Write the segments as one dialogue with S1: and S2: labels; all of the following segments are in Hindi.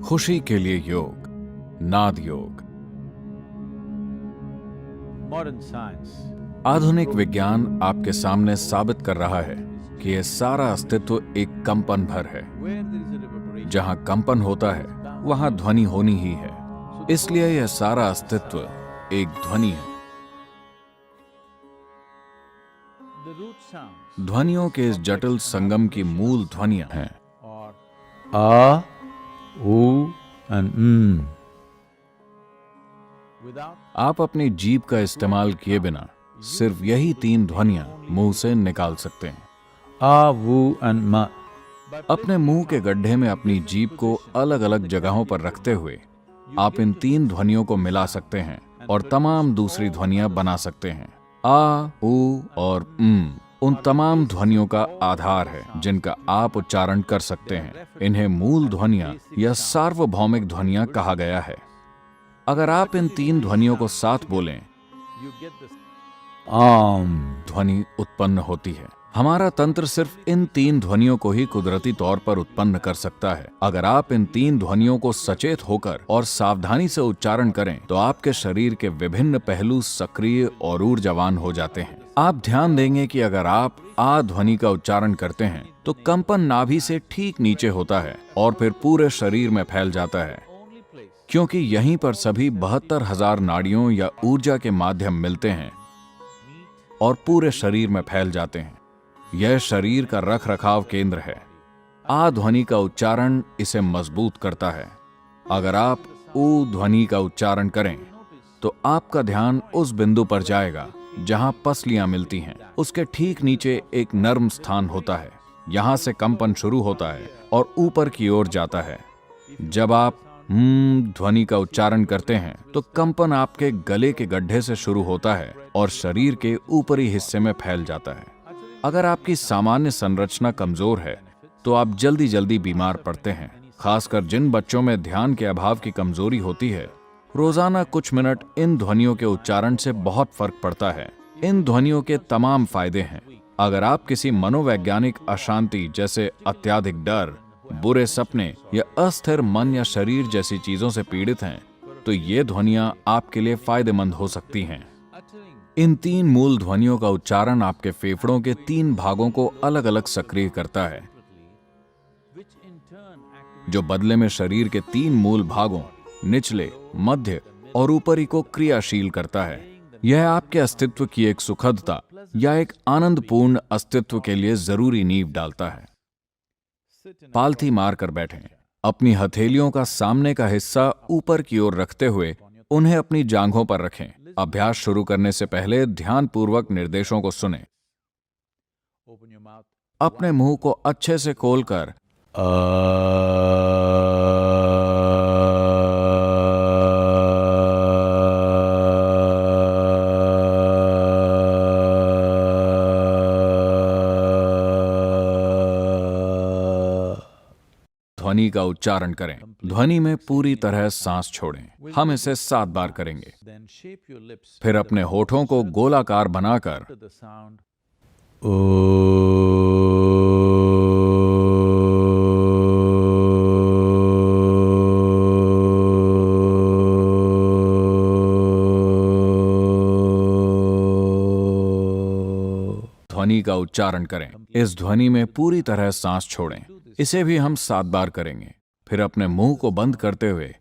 S1: खुशी के लिए योग, नाद योग। आधुनिक विज्ञान आपके सामने साबित कर रहा है कि यह सारा अस्तित्व एक कंपन भर है। जहां कंपन होता है वहां ध्वनि होनी ही है, इसलिए यह सारा अस्तित्व एक ध्वनि है। ध्वनियों के इस जटिल संगम की मूल ध्वनियां हैं
S2: A, U and M.
S1: आप अपनी जीभ का इस्तेमाल किए बिना सिर्फ यही तीन ध्वनियां मुंह से निकाल सकते हैं।
S2: A, U and M.
S1: अपने मुंह के गड्ढे में अपनी जीभ को अलग अलग जगहों पर रखते हुए आप इन तीन ध्वनियों को मिला सकते हैं और तमाम दूसरी ध्वनियां बना सकते हैं। आ, उ और उन तमाम ध्वनियों का आधार है जिनका आप उच्चारण कर सकते हैं। इन्हें मूल ध्वनियां या सार्वभौमिक ध्वनियां कहा गया है। अगर आप इन तीन ध्वनियों को साथ बोलें, ध्वनि उत्पन्न होती है। हमारा तंत्र सिर्फ इन तीन ध्वनियों को ही कुदरती तौर पर उत्पन्न कर सकता है। अगर आप इन तीन ध्वनियों को सचेत होकर और सावधानी से उच्चारण करें तो आपके शरीर के विभिन्न पहलू सक्रिय और ऊर्जावान हो जाते हैं। आप ध्यान देंगे कि अगर आप आ ध्वनि का उच्चारण करते हैं तो कंपन नाभि से ठीक नीचे होता है और फिर पूरे शरीर में फैल जाता है, क्योंकि यहीं पर सभी 72,000 नाड़ियों या ऊर्जा के माध्यम मिलते हैं और पूरे शरीर में फैल जाते हैं। यह शरीर का रख रखाव केंद्र है। आ ध्वनि का उच्चारण इसे मजबूत करता है। अगर आप ऊ ध्वनि का उच्चारण करें तो आपका ध्यान उस बिंदु पर जाएगा जहां पसलियां मिलती हैं। उसके ठीक नीचे एक नर्म स्थान होता है। यहां से कंपन शुरू होता है और ऊपर की ओर जाता है। जब आप ध्वनि का उच्चारण करते हैं तो कंपन आपके गले के गड्ढे से शुरू होता है और शरीर के ऊपरी हिस्से में फैल जाता है। अगर आपकी सामान्य संरचना कमजोर है तो आप जल्दी जल्दी बीमार पड़ते हैं। खासकर जिन बच्चों में ध्यान के अभाव की कमजोरी होती है, रोजाना कुछ मिनट इन ध्वनियों के उच्चारण से बहुत फर्क पड़ता है। इन ध्वनियों के तमाम फायदे हैं। अगर आप किसी मनोवैज्ञानिक अशांति जैसे अत्यधिक डर, बुरे सपने या अस्थिर मन या शरीर जैसी चीजों से पीड़ित हैं तो ये ध्वनियां आपके लिए फायदेमंद हो सकती हैं। इन तीन मूल ध्वनियों का उच्चारण आपके फेफड़ों के तीन भागों को अलग अलग सक्रिय करता है, जो बदले में शरीर के तीन मूल भागों निचले, मध्य और ऊपरी को क्रियाशील करता है। यह आपके अस्तित्व की एक सुखदता या एक आनंदपूर्ण अस्तित्व के लिए जरूरी नींव डालता है। पालथी मार कर बैठें। अपनी हथेलियों का सामने का हिस्सा ऊपर की ओर रखते हुए उन्हें अपनी जांघों पर रखें। अभ्यास शुरू करने से पहले ध्यानपूर्वक निर्देशों को सुनें। अपने मुंह को अच्छे से खोलकर ध्वनि का उच्चारण करें। ध्वनि में पूरी तरह सांस छोड़ें। हम इसे 7 बार करेंगे। फिर अपने होठों को गोलाकार बनाकर ध्वनि का उच्चारण करें। इस ध्वनि में पूरी तरह सांस छोड़ें। इसे भी हम 7 बार करेंगे। फिर अपने मुंह को बंद करते हुए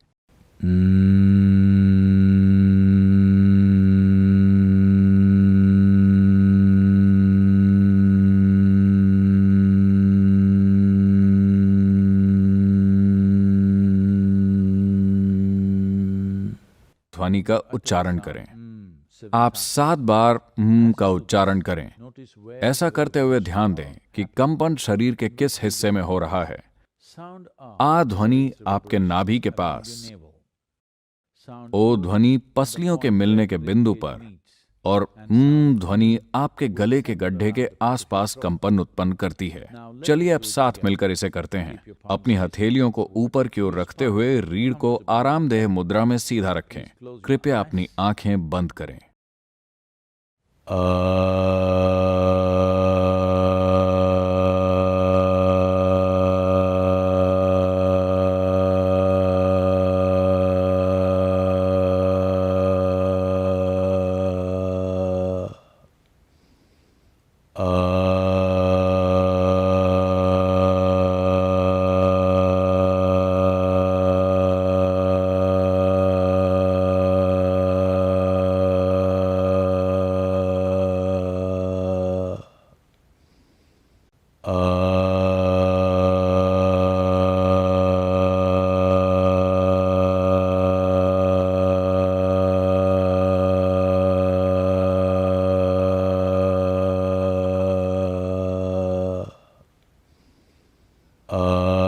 S1: ध्वनि का उच्चारण करें। आप 7 बार का उच्चारण करें। ऐसा करते हुए ध्यान दें कि कंपन शरीर के किस हिस्से में हो रहा है। आ ध्वनि आपके नाभि के पास, ओ ध्वनि पसलियों के मिलने के बिंदु पर और ध्वनि आपके गले के गड्ढे के आसपास कंपन उत्पन्न करती है। चलिए अब साथ मिलकर इसे करते हैं। अपनी हथेलियों को ऊपर की ओर रखते हुए रीढ़ को आरामदेह मुद्रा में सीधा रखें। कृपया अपनी आंखें बंद करें।
S2: Uh,